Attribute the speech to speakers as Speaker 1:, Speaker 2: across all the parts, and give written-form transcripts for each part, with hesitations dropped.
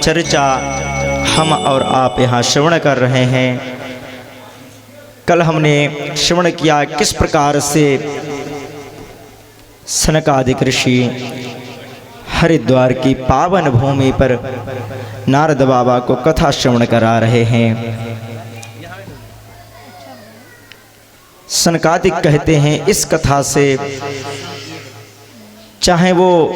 Speaker 1: चर्चा हम और आप यहाँ श्रवण कर रहे हैं। कल हमने श्रवण किया किस प्रकार से सनकादिक ऋषि हरिद्वार की पावन भूमि पर नारद बाबा को कथा श्रवण करा रहे हैं। सनकादिक कहते हैं इस कथा से चाहे वो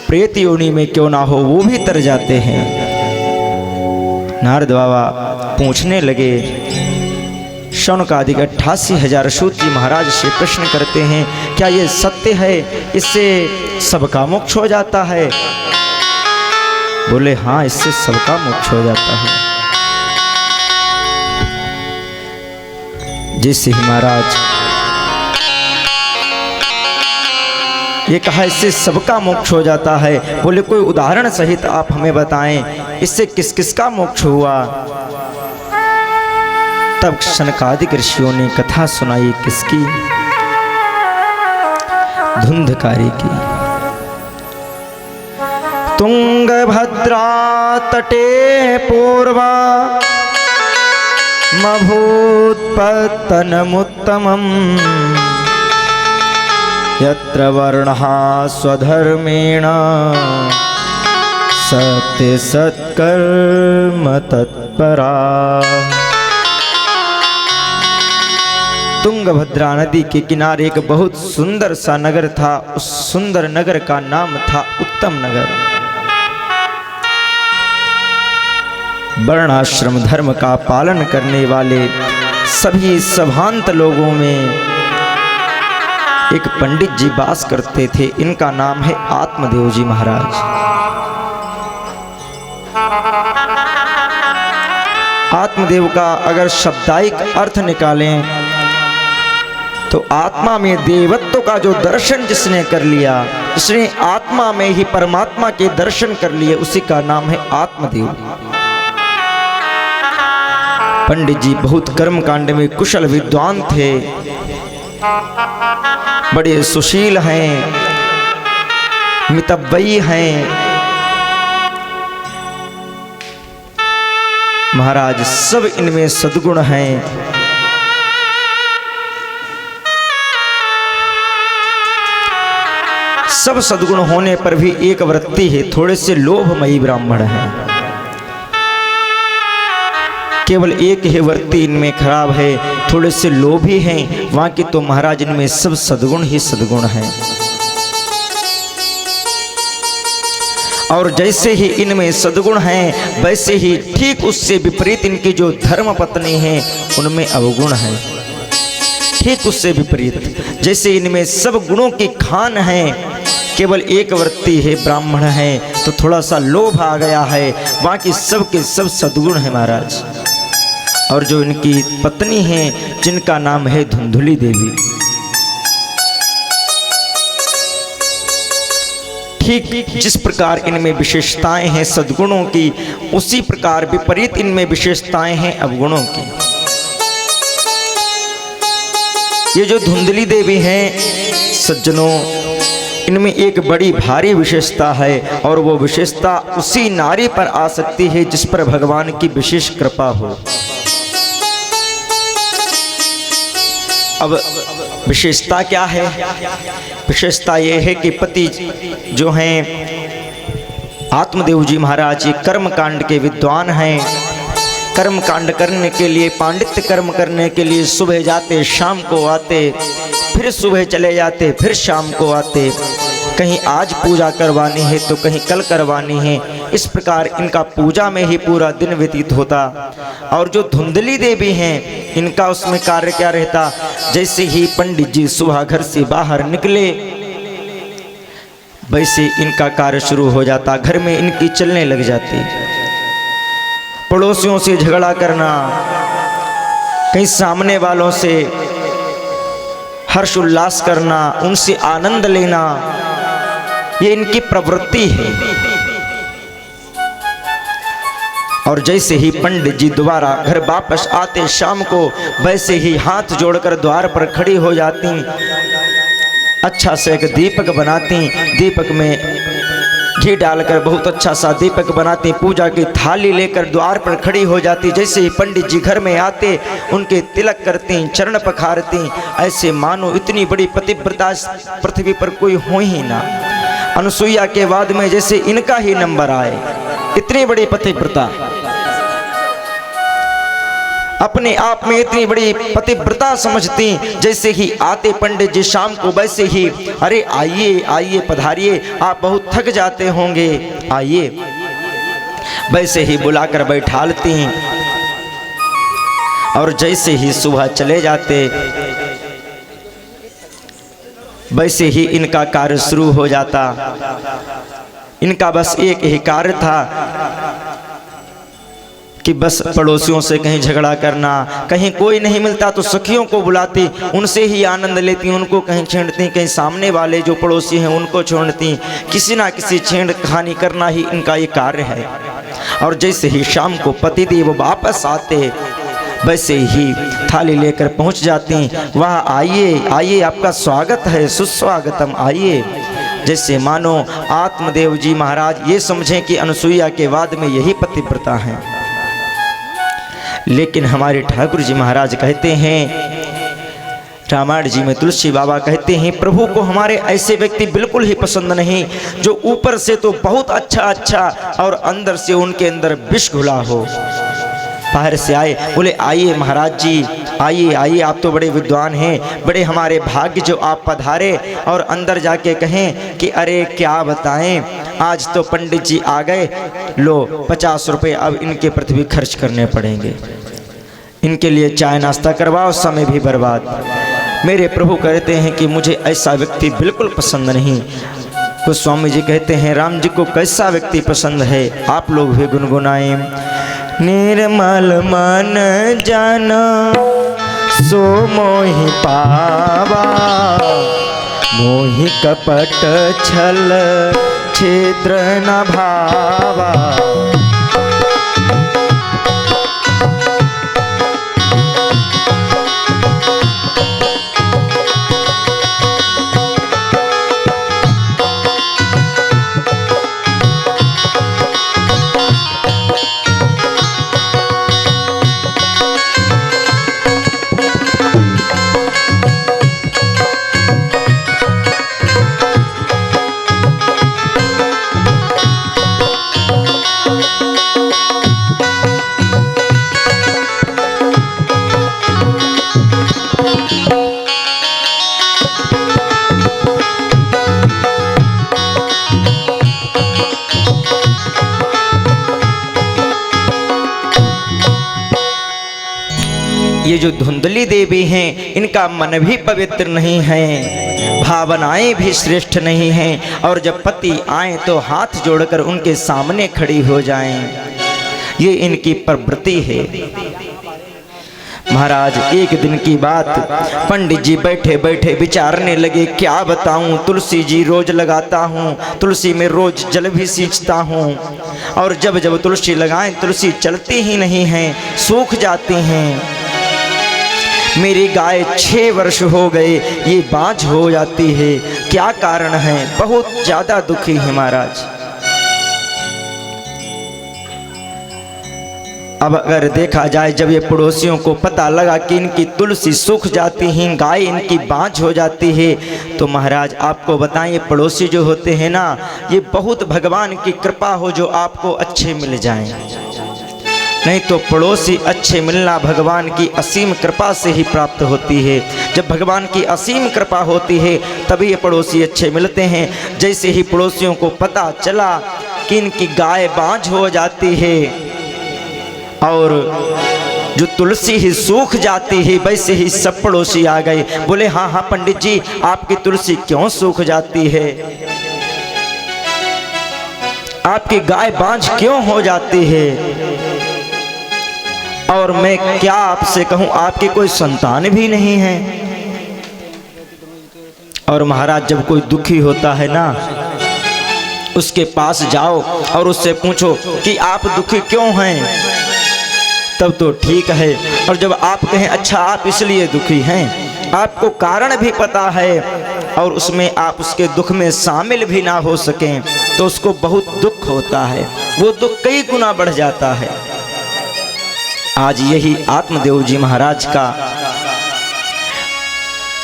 Speaker 1: प्रेत योनि में क्यों ना हो वो भी तर जाते हैं। नारद बाबा पूछने लगे, शौनकादिक 88,000 सूत जी महाराज से प्रश्न करते हैं, क्या ये सत्य है, इससे सबका मोक्ष हो जाता है? बोले हाँ, इससे सबका मोक्ष हो जाता है। जैसे ही महाराज ये कहा इससे सबका मोक्ष हो जाता है, बोले कोई उदाहरण सहित आप हमें बताएं, इससे किस किस का मोक्ष हुआ? तब सनकादिक ऋषियों ने कथा सुनाई किसकी? धुंधकारी की। तुंगभद्रा तटे पूर्वा मभूत्पत्तनमुत्तमम् यत्र वर्णः स्वधर्मेण सत्य सत्कर्म तत्परा। तुंगभद्रा नदी के किनारे एक बहुत सुंदर सा नगर था। उस सुंदर नगर का नाम था उत्तम नगर। वर्णाश्रम धर्म का पालन करने वाले सभी सभांत लोगों में एक पंडित जी वास करते थे। इनका नाम है आत्मदेव जी महाराज। आत्मदेव का अगर शब्दायिक अर्थ निकालें तो आत्मा में देवत्व का जो दर्शन जिसने कर लिया, जिसने आत्मा में ही परमात्मा के दर्शन कर लिए, उसी का नाम है आत्मदेव। पंडित जी बहुत कर्म कांड में कुशल विद्वान थे, बड़े सुशील हैं, मितव्ययी हैं। महाराज सब इनमें सद्गुण हैं। सब सद्गुण होने पर भी एक वृत्ति है, थोड़े से लोभमयी ब्राह्मण हैं। केवल एक ही वृत्ति इनमें खराब है, थोड़े से लोभी हैं। वहां की तो महाराज इनमें सब सद्गुण ही सद्गुण हैं। और जैसे ही इनमें सद्गुण हैं, वैसे ही ठीक उससे विपरीत इनकी जो धर्म पत्नी है उनमें अवगुण है। ठीक उससे विपरीत, जैसे इनमें सब गुणों की खान है, केवल एक वृत्ति है, ब्राह्मण है, तो थोड़ा सा लोभ आ गया है। बाकी सब के सब सद्गुण है महाराज। और जो इनकी पत्नी हैं, जिनका नाम है धुंधुली देवी, ठीक जिस प्रकार इनमें विशेषताएं हैं सद्गुणों की, उसी प्रकार विपरीत इनमें विशेषताएं हैं अवगुणों की। ये जो धुंधली देवी हैं सज्जनों, इनमें एक बड़ी भारी विशेषता है, और वो विशेषता उसी नारी पर आ सकती है जिस पर भगवान की विशेष कृपा हो। अब विशेषता क्या है? विशेषता ये है कि पति जो हैं आत्मदेव जी महाराज, ये कर्म कांड के विद्वान हैं। कर्म कांड करने के लिए, पांडित्य कर्म करने के लिए सुबह जाते, शाम को आते, फिर सुबह चले जाते, फिर शाम को आते। कहीं आज पूजा करवानी है तो कहीं कल करवानी है। इस प्रकार इनका पूजा में ही पूरा दिन व्यतीत होता। और जो धुंधली देवी हैं, इनका उसमें कार्य क्या रहता? जैसे ही पंडित जी सुबह घर से बाहर निकले, वैसे इनका कार्य शुरू हो जाता। घर में इनकी चलने लग जाती। पड़ोसियों से झगड़ा करना, कहीं सामने वालों से हर्ष उल्लास करना, उनसे आनंद लेना, ये इनकी प्रवृत्ति है। और जैसे ही पंडित जी दोबारा घर वापस आते शाम को, वैसे ही हाथ जोड़कर द्वार पर खड़ी हो जाती। अच्छा से एक दीपक बनाती, दीपक में घी डालकर बहुत अच्छा सा दीपक बनाती, पूजा की थाली लेकर द्वार पर खड़ी हो जाती। जैसे ही पंडित जी घर में आते उनके तिलक करती, चरण पखारती, ऐसे मानो इतनी बड़ी पतिव्रता पृथ्वी पर कोई हो ही ना। अनुसुईया के बाद में जैसे इनका ही नंबर आए, इतनी बड़ी पतिव्रता, अपने आप में इतनी बड़ी पतिव्रता समझती। जैसे ही आते पंडित जी शाम को वैसे ही, अरे आइए आइए पधारिए, आप बहुत थक जाते होंगे, आइए, वैसे ही बुलाकर बैठालती। और जैसे ही सुबह चले जाते वैसे ही इनका कार्य शुरू हो जाता। इनका बस एक ही कार्य था कि बस पड़ोसियों से कहीं झगड़ा करना, कहीं कोई नहीं मिलता तो सखियों को बुलाती, उनसे ही आनंद लेती, उनको कहीं छेड़ती, कहीं सामने वाले जो पड़ोसी हैं उनको छोड़ती, किसी ना किसी छेड़खानी करना ही इनका ये कार्य है। और जैसे ही शाम को पतिदेव वापस आते वैसे ही थाली लेकर पहुंच जाती, वहाँ आइए आइए आपका स्वागत है, सुस्वागतम, आइए। जैसे मानो आत्मदेव जी महाराज ये समझें कि अनुसुईया के बाद में यही पतिव्रता है। लेकिन हमारे ठाकुर जी महाराज कहते हैं, रामायण जी में तुलसी बाबा कहते हैं, प्रभु को हमारे ऐसे व्यक्ति बिल्कुल ही पसंद नहीं जो ऊपर से तो बहुत अच्छा और अंदर से उनके अंदर विष घुला हो। बाहर से आए, बोले आइए महाराज जी, आइए आइए, आप तो बड़े विद्वान हैं, बड़े हमारे भाग्य जो आप पधारे। और अंदर जाके कहें कि अरे क्या बताएं, आज तो पंडित जी आ गए, लो 50 रुपये अब इनके पृथ्वी खर्च करने पड़ेंगे, इनके लिए चाय नाश्ता करवाओ, समय भी बर्बाद। मेरे प्रभु कहते हैं कि मुझे ऐसा व्यक्ति बिल्कुल पसंद नहीं। तो स्वामी जी कहते हैं, राम जी को कैसा व्यक्ति पसंद है, आप लोग भी गुनगुनाएं। निर्मल मन जन सो मोहि पावा, मोहि कपट छल छिद्र न भावा। ये जो धुंधली देवी हैं, इनका मन भी पवित्र नहीं है, भावनाएं भी श्रेष्ठ नहीं हैं, और जब पति आए तो हाथ जोड़कर उनके सामने खड़ी हो जाएं, ये इनकी प्रवृत्ति है। महाराज एक दिन की बात, पंडित जी बैठे बैठे विचारने लगे, क्या बताऊं, तुलसी जी रोज लगाता हूं, तुलसी में रोज जल भी सींचता हूं, और जब जब तुलसी लगाएं तुलसी चलती ही नहीं है, सूख जाती हैं। मेरी गाय 6 वर्ष हो गए, ये बाँझ हो जाती है, क्या कारण है, बहुत ज्यादा दुखी है महाराज। अब अगर देखा जाए, जब ये पड़ोसियों को पता लगा कि इनकी तुलसी सूख जाती है, गाय इनकी बाँझ हो जाती है, तो महाराज आपको बताएं, पड़ोसी जो होते हैं ना, ये बहुत भगवान की कृपा हो जो आपको अच्छे मिल जाएं, नहीं तो पड़ोसी अच्छे मिलना भगवान की असीम कृपा से ही प्राप्त होती है। जब भगवान की असीम कृपा होती है तभी ये पड़ोसी अच्छे मिलते हैं। जैसे ही पड़ोसियों को पता चला कि इनकी गाय बाँझ हो जाती है और जो तुलसी ही सूख जाती है, वैसे ही सब पड़ोसी आ गए, बोले हाँ हाँ पंडित जी, आपकी तुलसी क्यों सूख जाती है, आपकी गाय बाँझ क्यों हो जाती है, और मैं क्या आपसे कहूं, आपकी कोई संतान भी नहीं है। और महाराज जब कोई दुखी होता है ना, उसके पास जाओ और उससे पूछो कि आप दुखी क्यों हैं, तब तो ठीक है। और जब आप कहें अच्छा आप इसलिए दुखी हैं, आपको कारण भी पता है, और उसमें आप उसके दुख में शामिल भी ना हो सकें तो उसको बहुत दुख होता है, वो दुख कई गुना बढ़ जाता है। आज यही आत्मदेव जी महाराज का,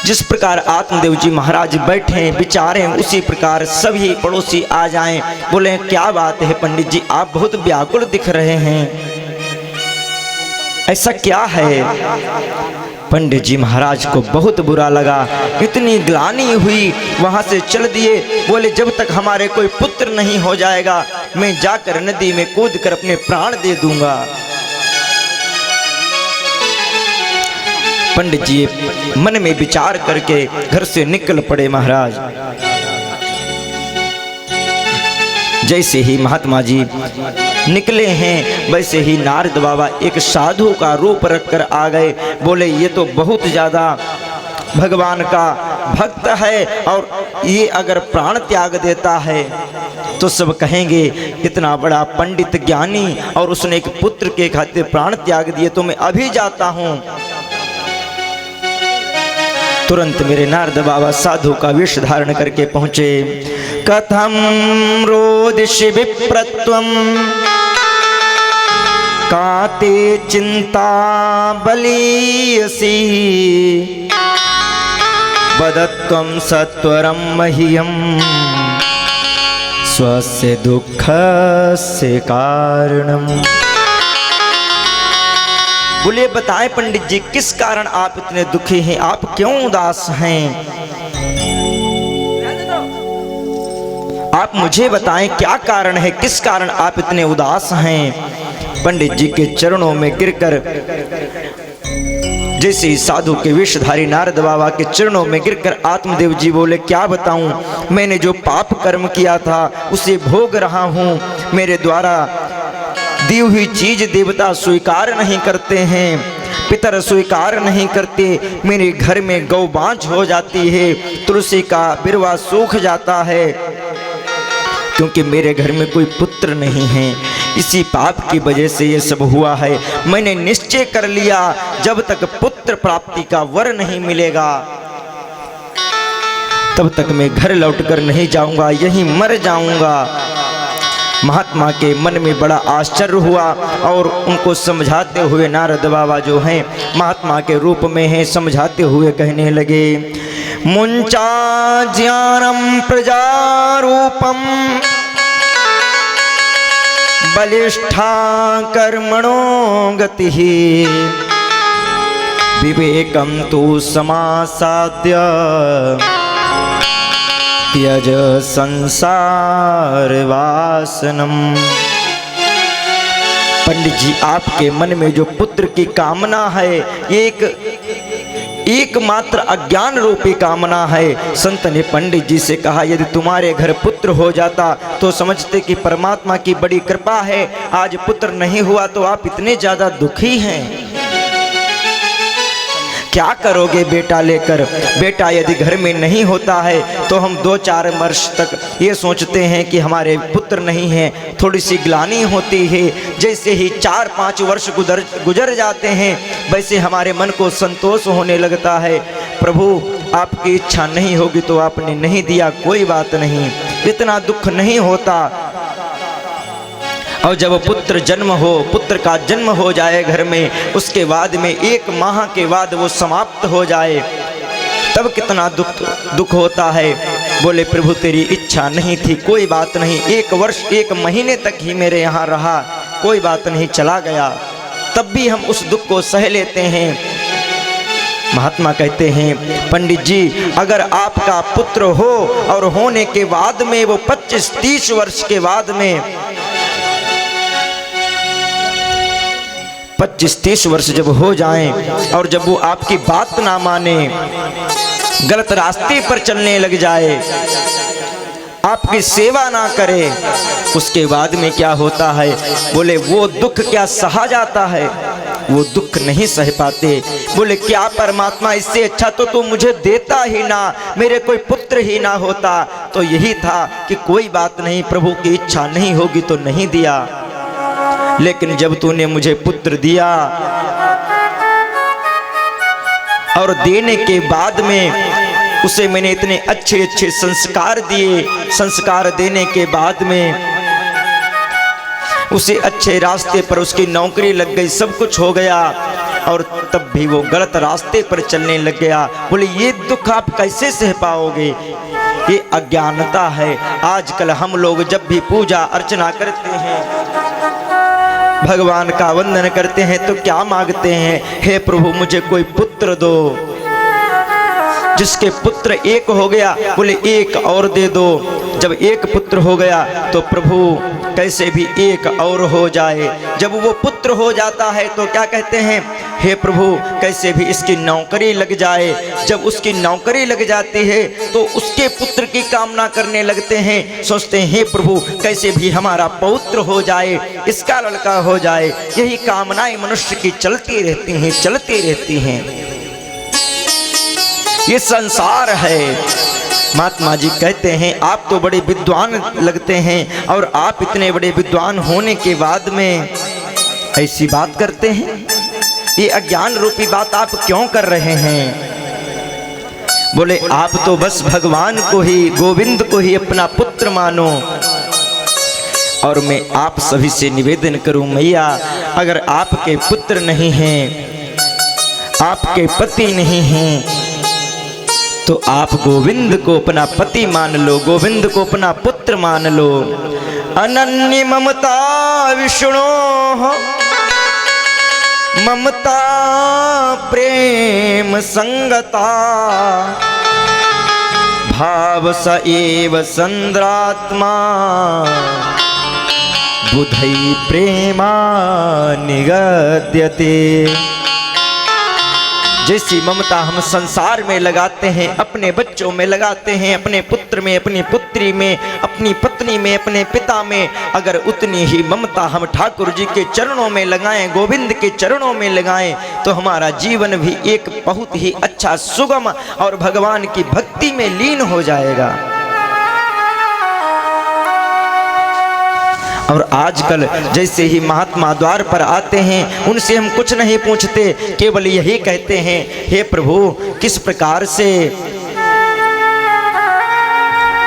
Speaker 1: जिस प्रकार आत्मदेव जी महाराज बैठे विचारें उसी प्रकार सभी पड़ोसी आ जाएं, बोले क्या बात है पंडित जी, आप बहुत व्याकुल दिख रहे हैं, ऐसा क्या है। पंडित जी महाराज को बहुत बुरा लगा, इतनी ग्लानि हुई, वहां से चल दिए। बोले जब तक हमारे कोई पुत्र नहीं हो जाएगा मैं जाकर नदी में कूदकर अपने प्राण दे दूंगा। पंडित जी मन में विचार करके घर से निकल पड़े महाराज। जैसे ही महात्मा जी निकले हैं वैसे ही नारद बाबा एक साधु का रूप रखकर आ गए। बोले ये तो बहुत ज्यादा भगवान का भक्त है और ये अगर प्राण त्याग देता है तो सब कहेंगे इतना बड़ा पंडित ज्ञानी और उसने एक पुत्र के खातिर प्राण त्याग दिए, तो मैं अभी जाता हूं। तुरंत मेरे नारद बाबा साधु का वेश धारण करके पहुंचे। कथम रोदिषि विप्रत्वम काते चिंता बलीयसी वदत्वं सत्वरं मह्यं स्वस्य दुःखस्य कारणम्। बोले बताएं पंडित जी किस कारण आप इतने दुखी हैं, आप क्यों उदास हैं, आप मुझे बताएं क्या कारण है, किस कारण आप इतने उदास हैं। पंडित जी के चरणों में गिरकर, जैसे साधु के वेशधारी नारद बाबा के चरणों में गिरकर आत्मदेव जी बोले क्या बताऊं, मैंने जो पाप कर्म किया था उसे भोग रहा हूं, मेरे द्वारा दी हुई चीज देवता स्वीकार नहीं करते हैं, पितर स्वीकार नहीं करते, मेरे घर में गौ बांझ हो जाती है, तुलसी का बिरवा सूख जाता है, क्योंकि मेरे घर में कोई पुत्र नहीं है। इसी पाप की वजह से ये सब हुआ है। मैंने निश्चय कर लिया जब तक पुत्र प्राप्ति का वर नहीं मिलेगा तब तक मैं घर लौटकर नहीं जाऊंगा, यहीं मर जाऊंगा। महात्मा के मन में बड़ा आश्चर्य हुआ और उनको समझाते हुए नारद बाबा जो हैं महात्मा के रूप में हैं, समझाते हुए कहने लगे मुंचा ज्ञानम प्रजारूपम बलिष्ठा कर्मणो गति विवेकम तु समासाद्य त्यज संसार वासनम। पंडित जी आपके मन में जो पुत्र की कामना है एकमात्र अज्ञान रूपी कामना है। संत ने पंडित जी से कहा यदि तुम्हारे घर पुत्र हो जाता तो समझते कि परमात्मा की बड़ी कृपा है, आज पुत्र नहीं हुआ तो आप इतने ज्यादा दुखी हैं, क्या करोगे बेटा लेकर। बेटा यदि घर में नहीं होता है तो हम 2-4 वर्ष तक ये सोचते हैं कि हमारे पुत्र नहीं है, थोड़ी सी ग्लानि होती है। जैसे ही 4-5 वर्ष गुजर जाते हैं वैसे हमारे मन को संतोष होने लगता है, प्रभु आपकी इच्छा नहीं होगी तो आपने नहीं दिया, कोई बात नहीं, इतना दुख नहीं होता। और जब पुत्र का जन्म हो जाए घर में, उसके बाद में 1 माह के बाद वो समाप्त हो जाए तब कितना दुख होता है। बोले प्रभु तेरी इच्छा नहीं थी, कोई बात नहीं, 1 वर्ष 1 महीने तक ही मेरे यहाँ रहा, कोई बात नहीं, चला गया, तब भी हम उस दुख को सह लेते हैं। महात्मा कहते हैं पंडित जी अगर आपका पुत्र हो और होने के बाद में वो 25-30 वर्ष के बाद में 25-30 वर्ष जब हो जाएं और जब वो आपकी बात ना माने, गलत रास्ते पर चलने लग जाए, आपकी सेवा ना करे, उसके बाद में क्या होता है। बोले वो दुख क्या सहा जाता है, वो दुख नहीं सह पाते। बोले क्या परमात्मा इससे अच्छा तो तू मुझे देता ही ना, मेरे कोई पुत्र ही ना होता, तो यही था कि कोई बात नहीं, प्रभु की इच्छा नहीं होगी तो नहीं दिया, लेकिन जब तूने मुझे पुत्र दिया और देने के बाद में उसे मैंने इतने अच्छे अच्छे संस्कार दिए, संस्कार देने के बाद में उसे अच्छे रास्ते पर उसकी नौकरी लग गई, सब कुछ हो गया, और तब भी वो गलत रास्ते पर चलने लग गया। बोले ये दुख आप कैसे सह पाओगे, ये अज्ञानता है। आजकल हम लोग जब भी पूजा अर्चना करते हैं, भगवान का वंदन करते हैं, तो क्या मांगते हैं, हे प्रभु मुझे कोई पुत्र दो। जिसके पुत्र एक हो गया बोले एक और दे दो। जब एक पुत्र हो गया तो प्रभु कैसे भी एक और हो जाए। जब वो पुत्र हो जाता है तो क्या कहते हैं, हे प्रभु कैसे भी इसकी नौकरी लग जाए। जब उसकी नौकरी लग जाती है तो उसके पुत्र की कामना करने लगते हैं, सोचते हैं हे प्रभु कैसे भी हमारा पौत्र हो जाए, इसका लड़का हो जाए। यही कामनाएं मनुष्य की चलती रहती हैं, चलती रहती हैं। ये संसार है। महात्मा जी कहते हैं आप तो बड़े विद्वान लगते हैं, और आप इतने बड़े विद्वान होने के बाद में ऐसी बात करते हैं। ये अज्ञान रूपी बात आप क्यों कर रहे हैं। बोले आप तो बस भगवान को ही, गोविंद को ही अपना पुत्र मानो। और मैं आप सभी से निवेदन करूं मैया, अगर आपके पुत्र नहीं हैं, आपके पति नहीं हैं, तो आप गोविंद को अपना पति मान लो, गोविंद को अपना पुत्र मान लो। अनन्य ममता विष्णु ममता प्रेम संगता, भाव स एव संद्रात्मा, बुधै प्रेमा निगद्यते। जैसी ममता हम संसार में लगाते हैं, अपने बच्चों में लगाते हैं, अपने पुत्र में, अपनी पुत्री में, अपनी पत्नी में, अपने पिता में, अगर उतनी ही ममता हम ठाकुर जी के चरणों में लगाएं, गोविंद के चरणों में लगाएं, तो हमारा जीवन भी एक बहुत ही अच्छा सुगम और भगवान की भक्ति में लीन हो जाएगा। और आजकल जैसे ही महात्मा द्वार पर आते हैं, उनसे हम कुछ नहीं पूछते, केवल यही कहते हैं, हे प्रभु किस प्रकार से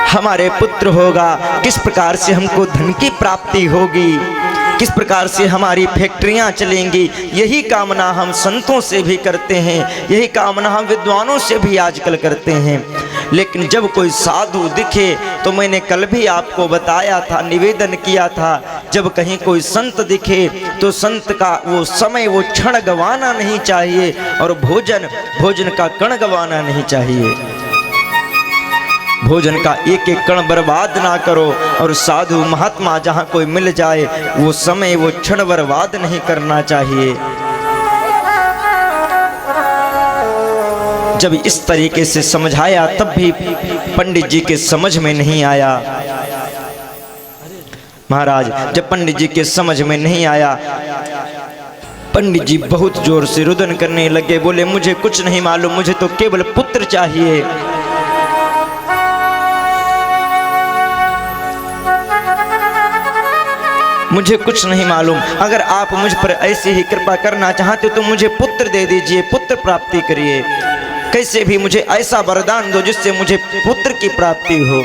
Speaker 1: हमारे पुत्र होगा, किस प्रकार से हमको धन की प्राप्ति होगी, किस प्रकार से हमारी फैक्ट्रियां चलेंगी। यही कामना हम संतों से भी करते हैं, यही कामना हम विद्वानों से भी आजकल करते हैं। लेकिन जब कोई साधु दिखे, तो मैंने कल भी आपको बताया था, निवेदन किया था, जब कहीं कोई संत दिखे तो संत का वो समय, वो क्षण गंवाना नहीं चाहिए, और भोजन का कण गंवाना नहीं चाहिए। भोजन का एक एक कण बर्बाद ना करो, और साधु महात्मा जहाँ कोई मिल जाए वो समय, वो क्षण बर्बाद नहीं करना चाहिए। जब इस तरीके से समझाया तब भी पंडित जी के समझ में नहीं आया। महाराज जब पंडित जी के समझ में नहीं आया, पंडित जी बहुत जोर से रुदन करने लगे, बोले मुझे कुछ नहीं मालूम, मुझे तो केवल पुत्र चाहिए। मुझे कुछ नहीं मालूम, अगर आप मुझ पर ऐसे ही कृपा करना चाहते तो मुझे पुत्र दे दीजिए, पुत्र प्राप्ति करिए, कैसे भी मुझे ऐसा वरदान दो जिससे मुझे पुत्र की प्राप्ति हो।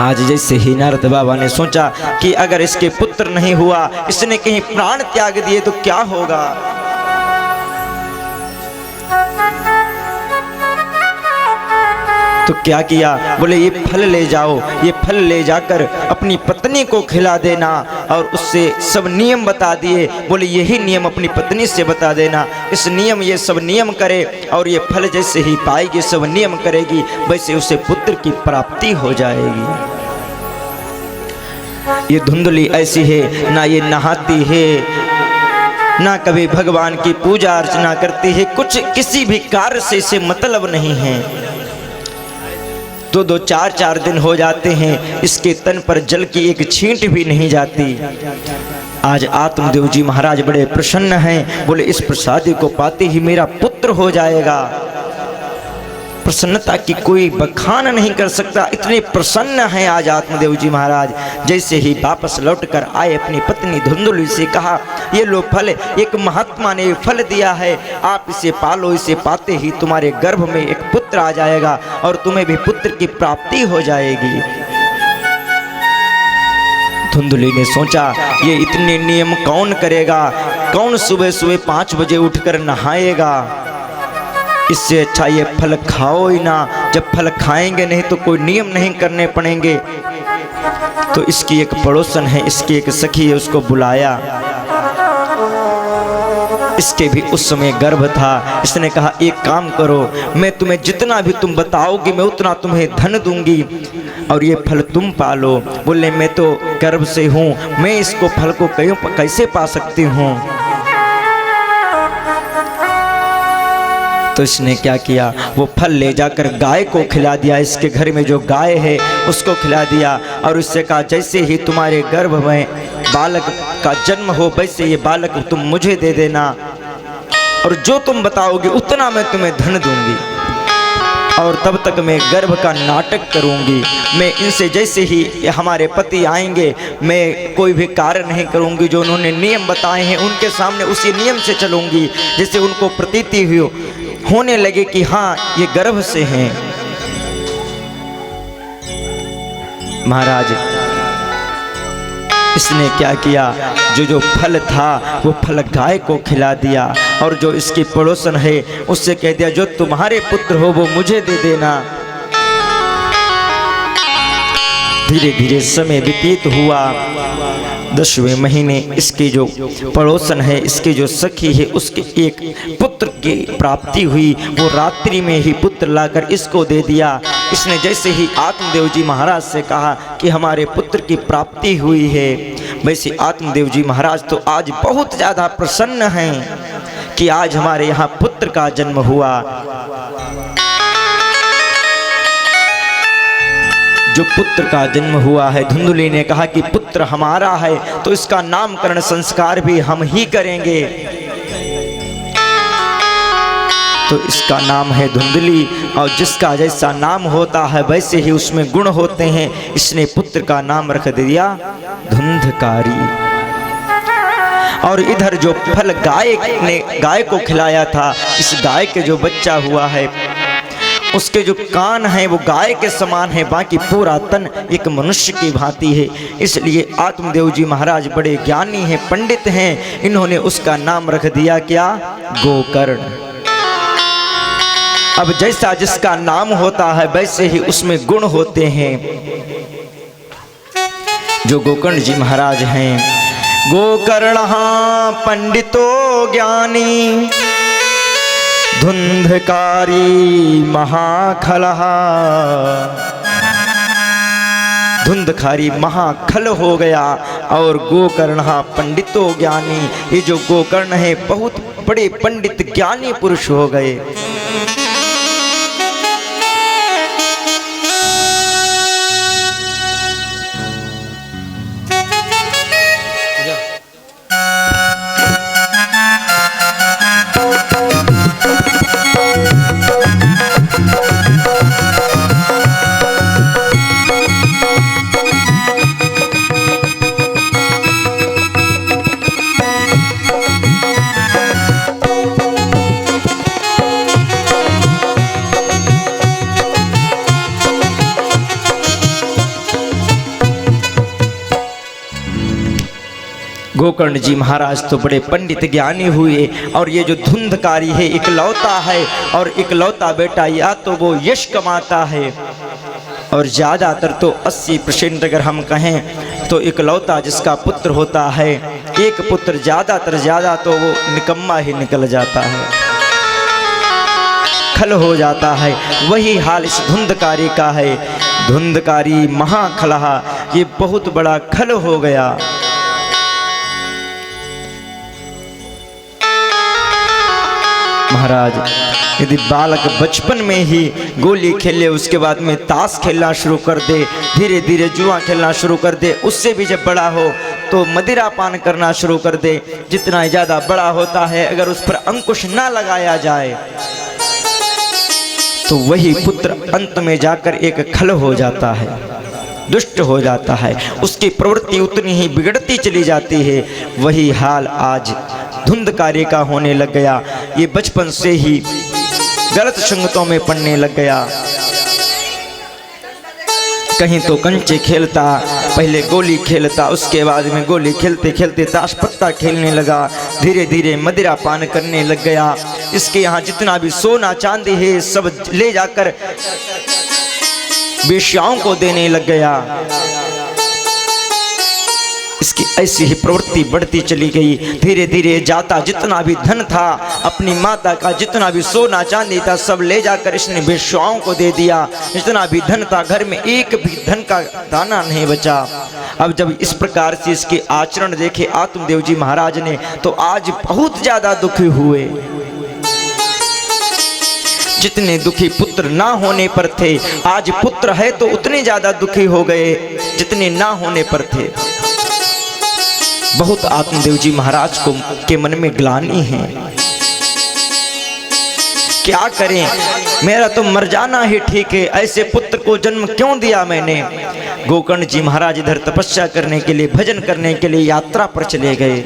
Speaker 1: आज जैसे ही नारद बाबा ने सोचा कि अगर इसके पुत्र नहीं हुआ, इसने कहीं प्राण त्याग दिए तो क्या होगा। तो क्या किया, बोले ये फल ले जाओ, ये फल ले जाकर अपनी पत्नी को खिला देना, और उससे सब नियम बता दिए। बोले यही नियम अपनी पत्नी से बता देना, इस नियम, ये सब नियम करे, और ये फल जैसे ही पाएगी, सब नियम करेगी, वैसे उसे पुत्र की प्राप्ति हो जाएगी। ये धुंधली ऐसी है, ना ये नहाती है, ना कभी भगवान की पूजा अर्चना करती है, कुछ किसी भी कार्य से इसे मतलब नहीं है। 2-2 4-4 दिन हो जाते हैं, इसके तन पर जल की एक छींट भी नहीं जाती। आज आत्मदेव जी महाराज बड़े प्रसन्न हैं, बोले इस प्रसादी को पाते ही मेरा पुत्र हो जाएगा। प्रसन्नता की कोई बखान नहीं कर सकता। इतने प्रसन्न हैं आज आत्मदेव जी महाराज। जैसे ही वापस लौटकर आए अपनी पत्नी धुंधुली से कहा, ये लो फल, एक महात्मा ने फल दिया है, आप इसे पालो, इसे पाते ही तुम्हारे गर्भ में एक पुत्र आ जाएगा और तुम्हें भी पुत्र की प्राप्ति हो जाएगी। धुंधुली ने सोचा, ये इतने नियम कौन करेगा, कौन सुबह सुबह 5 बजे उठकर नहाएगा, इससे अच्छा ये फल खाओ ही ना। जब फल खाएंगे नहीं तो कोई नियम नहीं करने पड़ेंगे। तो इसकी एक पड़ोसन है, इसकी एक सखी है, उसको बुलाया। इसके भी उस समय गर्भ था। इसने कहा, एक काम करो, मैं तुम्हें जितना भी तुम बताओगे मैं उतना तुम्हें धन दूंगी और ये फल तुम पालो। बोले, मैं तो गर्भ से हूँ, मैं इसको फल को कैसे पा सकती हूँ। तो इसने क्या किया, वो फल ले जाकर गाय को खिला दिया। इसके घर में जो गाय है उसको खिला दिया और उससे कहा, जैसे ही तुम्हारे गर्भ में बालक का जन्म हो वैसे ये बालक तुम मुझे दे देना और जो तुम बताओगे उतना मैं तुम्हें धन दूंगी और तब तक मैं गर्भ का नाटक करूंगी। मैं इनसे जैसे ही हमारे पति आएंगे मैं कोई भी कार्य नहीं करूंगी, जो उन्होंने नियम बताए हैं उनके सामने उसी नियम से चलूंगी, जिससे उनको प्रतीति होने लगे कि हाँ ये गर्भ से हैं। महाराज इसने क्या किया, जो फल था वो फल गाय को खिला दिया और जो इसकी पड़ोसन है उससे कह दिया, जो तुम्हारे पुत्र हो वो मुझे दे देना। धीरे धीरे समय व्यतीत हुआ। 10वें महीने इसकी जो पड़ोसन है, इसकी जो सखी है, उसके एक पुत्र की प्राप्ति हुई। वो रात्रि में ही पुत्र लाकर इसको दे दिया। इसने जैसे ही आत्मदेव जी महाराज से कहा कि हमारे पुत्र की प्राप्ति हुई है, वैसे आत्मदेव जी महाराज तो आज बहुत ज़्यादा प्रसन्न हैं कि आज हमारे यहाँ पुत्र का जन्म हुआ। जो पुत्र का जन्म हुआ है, धुंधुली ने कहा कि पुत्र हमारा है तो इसका नामकरण संस्कार भी हम ही करेंगे। तो इसका नाम है धुंधली और जिसका जैसा नाम होता है वैसे ही उसमें गुण होते हैं। इसने पुत्र का नाम रख दिया धुंधकारी। और इधर जो फल गाय को खिलाया था, इस गाय के जो बच्चा हुआ है उसके जो कान हैं वो गाय के समान है, बाकी पूरा तन एक मनुष्य की भांति है। इसलिए आत्मदेव जी महाराज बड़े ज्ञानी हैं, पंडित हैं। इन्होंने उसका नाम रख दिया क्या, गोकर्ण। अब जैसा जिसका नाम होता है वैसे ही उसमें गुण होते हैं। जो गोकर्ण जी महाराज हैं, गोकर्ण पंडितो ज्ञानी धुंधकारी महाखलः। धुंधकारी महाखल हो गया और गोकर्ण पंडितो ज्ञानी। ये जो गोकर्ण है बहुत बड़े पंडित ज्ञानी पुरुष हो गए। गोकर्ण जी महाराज तो बड़े पंडित ज्ञानी हुए और ये जो धुंधकारी है इकलौता है और इकलौता बेटा या तो वो यश कमाता है और ज़्यादातर तो 80% अगर हम कहें तो इकलौता जिसका पुत्र होता है, एक पुत्र ज़्यादा तो वो निकम्मा ही निकल जाता है, खल हो जाता है। वही हाल इस धुंधकारी का है। धुंधकारी महाखलः, ये बहुत बड़ा खल हो गया। महाराज यदि बालक बचपन में ही गोली खेले, उसके बाद में ताश खेलना शुरू कर दे, धीरे धीरे जुआ खेलना शुरू कर दे, उससे भी जब बड़ा हो तो मदिरा पान करना शुरू कर दे, जितना ज़्यादा बड़ा होता है अगर उस पर अंकुश ना लगाया जाए तो वही पुत्र अंत में जाकर एक खल हो जाता है, दुष्ट हो जाता है, उसकी प्रवृत्ति उतनी ही बिगड़ती चली जाती है। वही हाल आज धुंधकारी का होने लग गया। ये बचपन से ही गलत संगतों में पड़ने लग गया। कहीं तो कंचे खेलता, पहले गोली खेलता, उसके बाद में गोली खेलते खेलते ताश पत्ता खेलने लगा, धीरे धीरे मदिरा पान करने लग गया। इसके यहाँ जितना भी सोना चांदी है सब ले जाकर वेश्याओं को देने लग गया। इसकी ऐसी ही प्रवृत्ति बढ़ती चली गई। धीरे धीरे जाता जितना भी धन था, अपनी माता का जितना भी सोना चांदी था, सब ले जाकर इसने वेश्याओं को दे दिया। जितना भी धन था, घर में एक भी धन का दाना नहीं बचा। अब जब इस प्रकार से इसके आचरण देखे आत्मदेव जी महाराज ने, तो आज बहुत ज्यादा दुखी हुए। जितने दुखी पुत्र ना होने पर थे, आज पुत्र है तो उतने ज्यादा दुखी हो गए जितने ना होने पर थे। बहुत आत्मदेव जी महाराज को के मन में ग्लानि है। क्या करें, मेरा तो मर जाना ही ठीक है, ऐसे पुत्र को जन्म क्यों दिया मैंने। गोकर्ण जी महाराज इधर तपस्या करने के लिए, भजन करने के लिए यात्रा पर चले गए,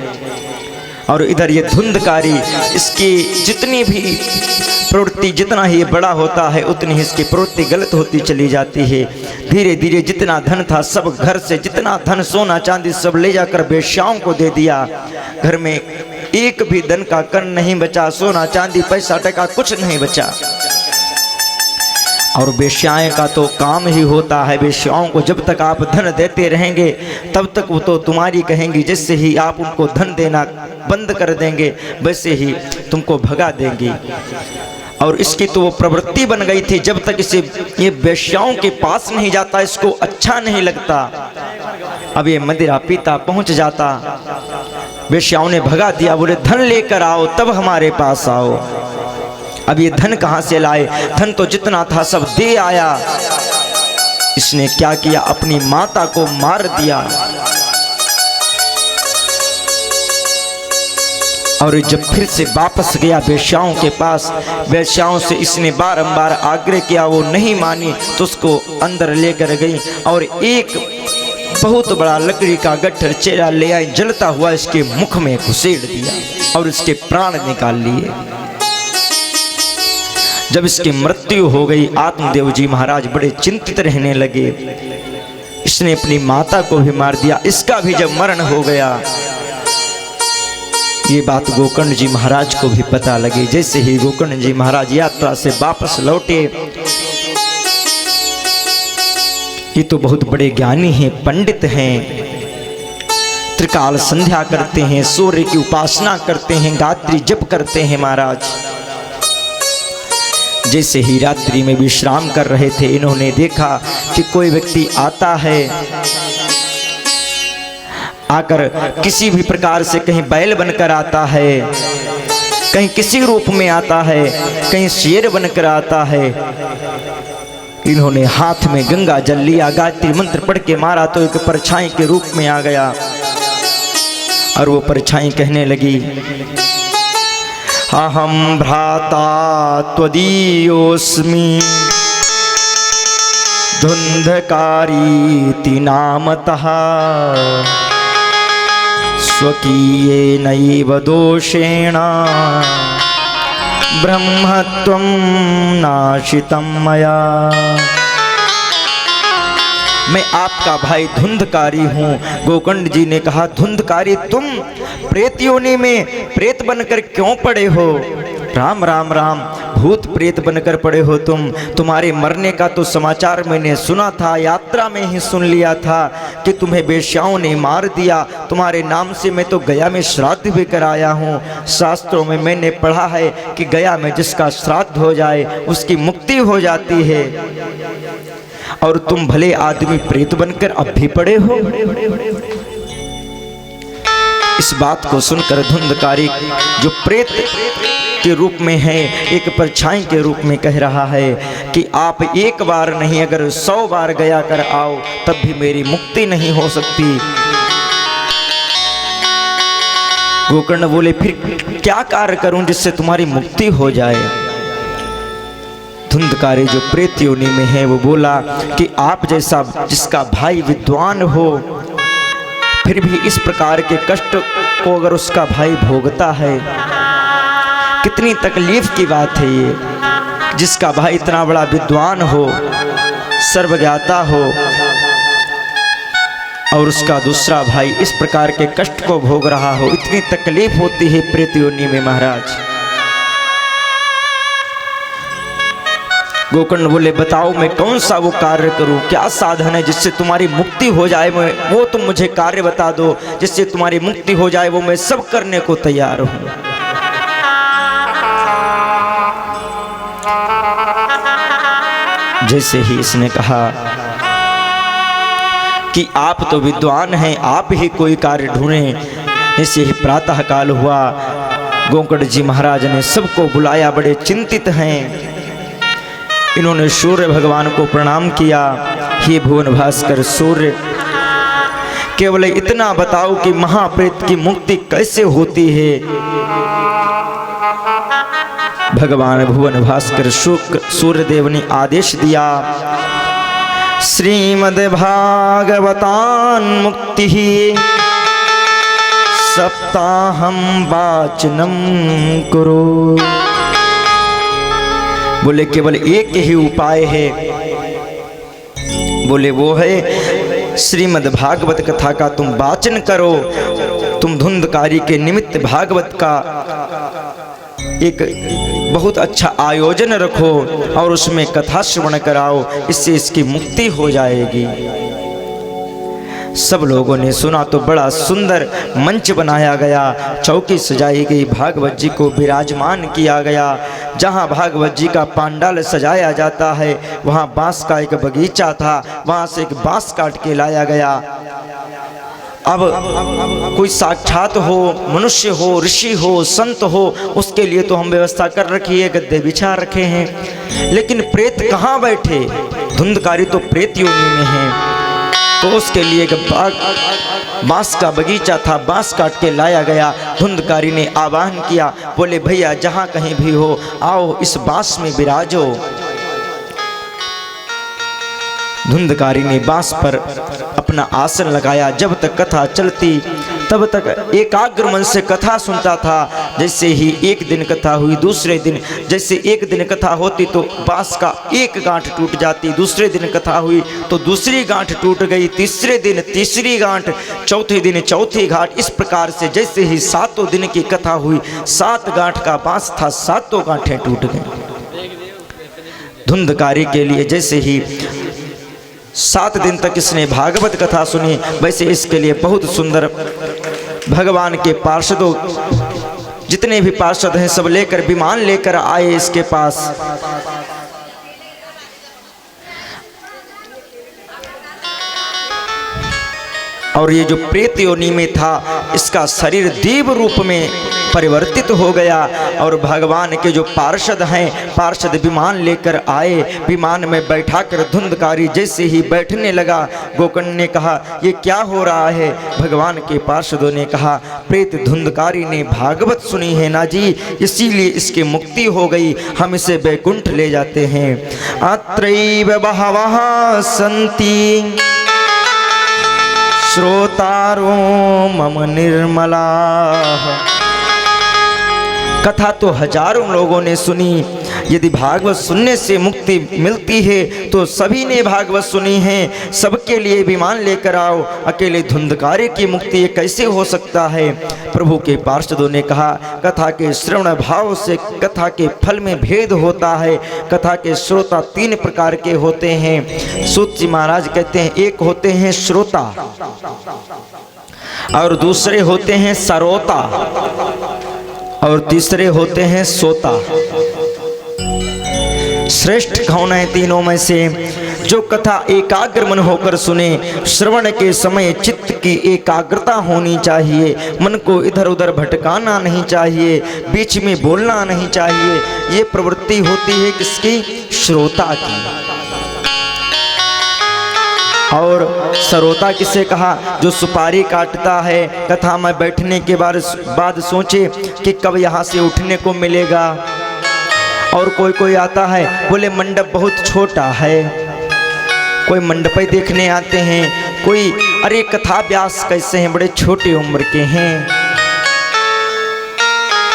Speaker 1: और इधर ये धुंधकारी, इसकी जितनी भी प्रवृत्ति, जितना ही बड़ा होता है उतनी ही इसकी प्रवृत्ति गलत होती चली जाती है। धीरे धीरे जितना धन था सब घर से, जितना धन सोना चांदी सब ले जाकर वेश्याओं को दे दिया। घर में एक भी धन का कण नहीं बचा, सोना चांदी पैसा टका कुछ नहीं बचा। और वेश्याएं का तो काम ही होता है, वेश्याओं को जब तक आप धन देते रहेंगे तब तक वो तो तुम्हारी कहेंगी, जैसे ही आप उनको धन देना बंद कर देंगे वैसे ही तुमको भगा देंगी। और इसकी तो वो प्रवृत्ति बन गई थी, जब तक इसे ये वेश्याओं के पास नहीं जाता इसको अच्छा नहीं लगता। अब ये मदिरा पीता पहुंच जाता, वेश्याओं ने भगा दिया, बोले धन लेकर आओ तब हमारे पास आओ। अब ये धन कहाँ से लाए, धन तो जितना था सब दे आया। इसने क्या किया, अपनी माता को मार दिया। और जब फिर से वापस गया वेश्याओं के पास, वेश्याओं से इसने बारंबार आग्रह किया, वो नहीं मानी, तो उसको अंदर लेकर गई और एक बहुत बड़ा लकड़ी का गट्ठर चेहरा ले आई, जलता हुआ इसके मुख में घुसेड़ दिया और इसके प्राण निकाल लिए। जब इसकी मृत्यु हो गई, आत्मदेव जी महाराज बड़े चिंतित रहने लगे। इसने अपनी माता को भी मार दिया। इसका भी जब मरण हो गया, ये बात गोकर्ण जी महाराज को भी पता लगी। जैसे ही गोकर्ण जी महाराज यात्रा से वापस लौटे, ये तो बहुत बड़े ज्ञानी हैं, पंडित हैं, त्रिकाल संध्या करते हैं, सूर्य की उपासना करते हैं, गायत्री जप करते हैं महाराज। जैसे ही रात्रि में विश्राम कर रहे थे, इन्होंने देखा कि कोई व्यक्ति आता है, आकर किसी भी प्रकार से कहीं बैल बनकर आता है, कहीं किसी रूप में आता है, कहीं शेर बनकर आता है। इन्होंने हाथ में गंगा जल लिया, गायत्री मंत्र पढ़ के मारा तो एक परछाई के रूप में आ गया। और वो परछाई कहने लगी, अहम भ्राता त्वदीयोस्मि धुंधकारीति नामतः स्वकीयेनैव दोषेण ब्रह्मत्वं नाशितं मया। मैं आपका भाई धुंधकारी हूँ। गोकर्ण जी ने कहा, धुंधकारी तुम प्रेत योनि में प्रेत बनकर क्यों पड़े हो? राम राम राम, भूत प्रेत बनकर पड़े हो तुम। तुम्हारे मरने का तो समाचार मैंने सुना था, यात्रा में ही सुन लिया था कि तुम्हें वेश्याओं ने मार दिया। तुम्हारे नाम से मैं तो गया में श्राद्ध भी कराया हूँ। शास्त्रों में मैंने पढ़ा है कि गया में जिसका श्राद्ध हो जाए उसकी मुक्ति हो जाती है, और तुम भले आदमी प्रेत बनकर अब भी पड़े हो। इस बात को सुनकर धुंधकारी जो प्रेत के रूप में है, एक परछाई के रूप में कह रहा है कि आप एक बार नहीं अगर 100 बार गया कर आओ तब भी मेरी मुक्ति नहीं हो सकती। गोकर्ण बोले, फिर क्या कार्य करूं जिससे तुम्हारी मुक्ति हो जाए? धुंधकारी जो प्रेत योनि में है वो बोला कि आप जैसा जिसका भाई विद्वान हो फिर भी इस प्रकार के कष्ट को अगर उसका भाई भोगता है, कितनी तकलीफ की बात है ये। जिसका भाई इतना बड़ा विद्वान हो, सर्वज्ञाता हो, और उसका दूसरा भाई इस प्रकार के कष्ट को भोग रहा हो, इतनी तकलीफ होती है प्रेत योनि में महाराज। गोकर्ण बोले बताओ मैं कौन सा वो कार्य करूं, क्या साधन है जिससे तुम्हारी मुक्ति हो जाए, वो तुम मुझे कार्य बता दो जिससे तुम्हारी मुक्ति हो जाए, वो मैं सब करने को तैयार हूं। जैसे ही इसने कहा कि आप तो विद्वान हैं, आप ही कोई कार्य ढूंढें, जैसे ही प्रातः काल हुआ गोकर्ण जी महाराज ने सबको बुलाया, बड़े चिंतित हैं। इन्होंने सूर्य भगवान को प्रणाम किया, हे भुवन भास्कर सूर्य, केवल इतना बताओ कि महाप्रेत की मुक्ति कैसे होती है। भगवान भुवन भास्कर सूर्यदेव ने आदेश दिया, श्रीमद् भागवतान मुक्ति सप्ताहम वाचनम करो। बोले केवल एक ही उपाय है, बोले वो है श्रीमद् भागवत कथा का तुम वाचन करो। तुम धुंधकारी के निमित्त भागवत का एक बहुत अच्छा आयोजन रखो और उसमें कथा श्रवण कराओ, इससे इसकी मुक्ति हो जाएगी। सब लोगों ने सुना तो बड़ा सुंदर मंच बनाया गया, चौकी सजाई गई, भागवत जी को विराजमान किया गया। जहाँ भागवत जी का पांडाल सजाया जाता है वहाँ बांस का एक बगीचा था, वहाँ से एक बांस काट के लाया गया। अब कोई साक्षात हो, मनुष्य हो, ऋषि हो, संत हो, उसके लिए तो हम व्यवस्था कर रखी है, गद्दे बिछा रखे हैं, लेकिन प्रेत कहाँ बैठे? धुंधकारी तो प्रेत योनि में है, तो उसके लिए एक बांस का बगीचा था, बांस काट के लाया गया। धुंधकारी ने आह्वान किया, बोले भैया जहाँ कहीं भी हो आओ इस बांस में विराजो। धुंधकारी ने बांस पर अपना आसन लगाया। जब तक कथा चलती तब तक एकाग्र मन से कथा सुनता था। जैसे ही एक दिन कथा हुई, दूसरे दिन जैसे एक दिन कथा होती तो बांस का एक गांठ टूट जाती, दूसरे दिन कथा हुई तो दूसरी गांठ टूट गई, तीसरे दिन तीसरी गांठ, चौथे दिन चौथी गांठ। इस प्रकार से जैसे ही 7 दिन की कथा हुई, 7 गांठ का बांस था, 7 गांठें टूट गई। धुंधकारी के लिए जैसे ही 7 दिन तक इसने भागवत कथा सुनी, वैसे इसके लिए बहुत सुंदर भगवान के पार्षदों, जितने भी पार्षद हैं सब लेकर विमान लेकर आए इसके पास। और ये जो प्रेत योनि में था इसका शरीर देव रूप में परिवर्तित हो गया। और भगवान के जो पार्षद हैं, पार्षद विमान लेकर आए, विमान में बैठाकर धुंधकारी जैसे ही बैठने लगा, गोकर्ण ने कहा ये क्या हो रहा है? भगवान के पार्षदों ने कहा प्रेत धुंधकारी ने भागवत सुनी है ना जी, इसीलिए इसकी मुक्ति हो गई, हम इसे बैकुंठ ले जाते हैं। अत्रैव बहवः सन्ति श्रोतारो मम निर्मलाः। कथा तो हजारों लोगों ने सुनी, यदि भागवत सुनने से मुक्ति मिलती है तो सभी ने भागवत सुनी है, सबके लिए विमान लेकर आओ, अकेले धुंधकारी की मुक्ति कैसे हो सकता है? प्रभु के पार्षदों ने कहा कथा के श्रवण भाव से कथा के फल में भेद होता है। कथा के श्रोता 3 प्रकार के होते हैं। सूत जी महाराज कहते हैं एक होते हैं श्रोता और दूसरे होते हैं सरोता और तीसरे होते हैं सोता। श्रेष्ठ कौन है तीनों में से? जो कथा एकाग्र मन होकर सुने। श्रवण के समय चित्त की एकाग्रता होनी चाहिए, मन को इधर उधर भटकाना नहीं चाहिए, बीच में बोलना नहीं चाहिए। ये प्रवृत्ति होती है किसकी? श्रोता की। और सरोता किसे कहा? जो सुपारी काटता है, कथा में बैठने के बाद सोचे कि कब यहाँ से उठने को मिलेगा। और कोई कोई आता है बोले मंडप बहुत छोटा है, कोई मंडप ही देखने आते हैं, कोई अरे कथा व्यास कैसे हैं, बड़े छोटे उम्र के हैं।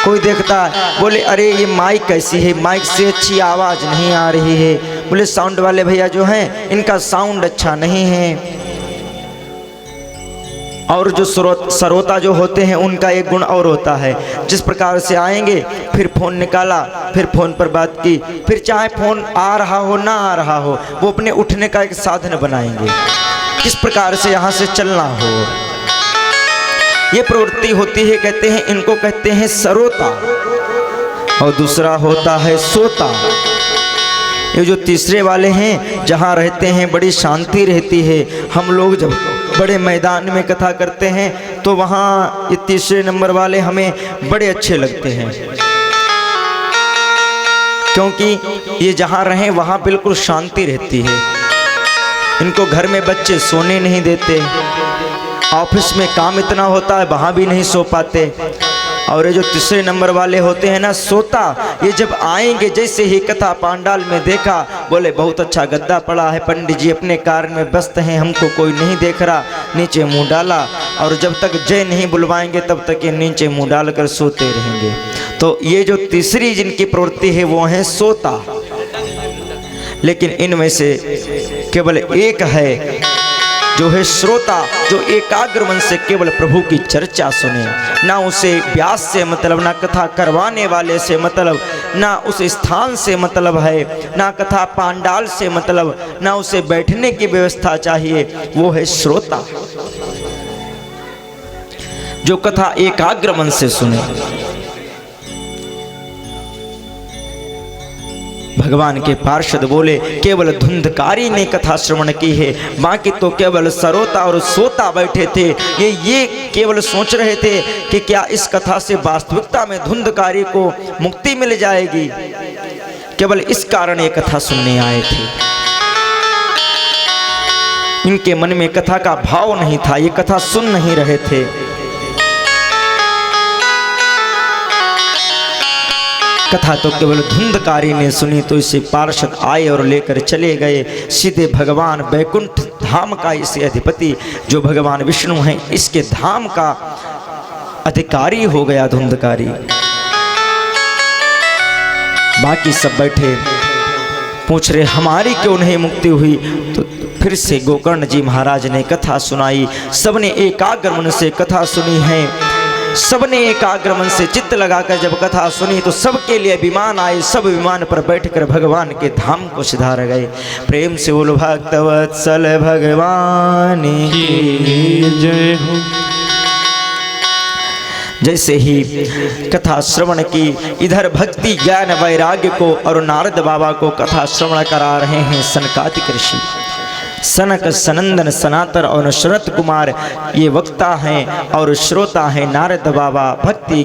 Speaker 1: कोई देखता बोले अरे ये माइक कैसी है, माइक से अच्छी आवाज़ नहीं आ रही है, बोले साउंड वाले भैया जो हैं इनका साउंड अच्छा नहीं है। और जो श्रोता जो होते हैं उनका एक गुण और होता है, जिस प्रकार से आएंगे फिर फ़ोन निकाला, फिर फ़ोन पर बात की, फिर चाहे फ़ोन आ रहा हो ना आ रहा हो वो अपने उठने का एक साधन बनाएंगे, किस प्रकार से यहाँ से चलना हो। ये प्रवृत्ति होती है, कहते हैं इनको कहते हैं सरोता, और दूसरा होता है सोता। ये जो तीसरे वाले हैं जहाँ रहते हैं बड़ी शांति रहती है। हम लोग जब बड़े मैदान में कथा करते हैं तो वहाँ ये तीसरे नंबर वाले हमें बड़े अच्छे लगते हैं, क्योंकि ये जहाँ रहें वहाँ बिल्कुल शांति रहती है। इनको घर में बच्चे सोने नहीं देते, ऑफिस में काम इतना होता है वहाँ भी नहीं सो पाते। और ये जो तीसरे नंबर वाले होते हैं ना सोता, ये जब आएंगे जैसे ही कथा पांडाल में देखा बोले बहुत अच्छा गद्दा पड़ा है, पंडित जी अपने कार्य में व्यस्त हैं, हमको कोई नहीं देख रहा, नीचे मुंह डाला, और जब तक जय नहीं बुलवाएंगे तब तक ये नीचे मुंह डालकर सोते रहेंगे। तो ये जो तीसरी जिनकी प्रवृत्ति है वो है सोता। लेकिन इनमें से केवल एक है जो है श्रोता, जो एकाग्र मन से केवल प्रभु की चर्चा सुने, ना उसे व्यास से मतलब, ना कथा करवाने वाले से मतलब, ना उस स्थान से मतलब है, ना कथा पांडाल से मतलब, ना उसे बैठने की व्यवस्था चाहिए। वो है श्रोता जो कथा एकाग्र मन से सुने। भगवान के पार्षद बोले केवल धुंधकारी ने कथा श्रवण की है, बाकी तो केवल सरोता और सोता बैठे थे। ये केवल सोच रहे थे कि क्या इस कथा से वास्तविकता में धुंधकारी को मुक्ति मिल जाएगी, केवल इस कारण ये कथा सुनने आए थे। इनके मन में कथा का भाव नहीं था, ये कथा सुन नहीं रहे थे। कथा तो केवल धुंधकारी ने सुनी, तो इसे पार्षद आए और लेकर चले गए सीधे भगवान बैकुंठ धाम का। इसे अधिपति जो भगवान विष्णु हैं इसके धाम का अधिकारी हो गया धुंधकारी। बाकी सब बैठे पूछ रहे हमारी क्यों नहीं मुक्ति हुई। तो फिर से गोकर्ण जी महाराज ने कथा सुनाई। सबने एकाग्र मन से कथा सुनी है, सबने एकाग्र मन से चित्त लगाकर जब कथा सुनी तो सबके लिए विमान आए, सब विमान पर बैठकर भगवान के धाम को सिधार गए। प्रेम से बोलो भक्तवत्सल भगवान की जय हो। जैसे ही कथा श्रवण की, इधर भक्ति ज्ञान वैराग्य को और नारद बाबा को कथा श्रवण करा रहे हैं सनकादिक ऋषि। सनक सनंदन सनातन और शरत कुमार ये वक्ता हैं और श्रोता हैं नारद बाबा। भक्ति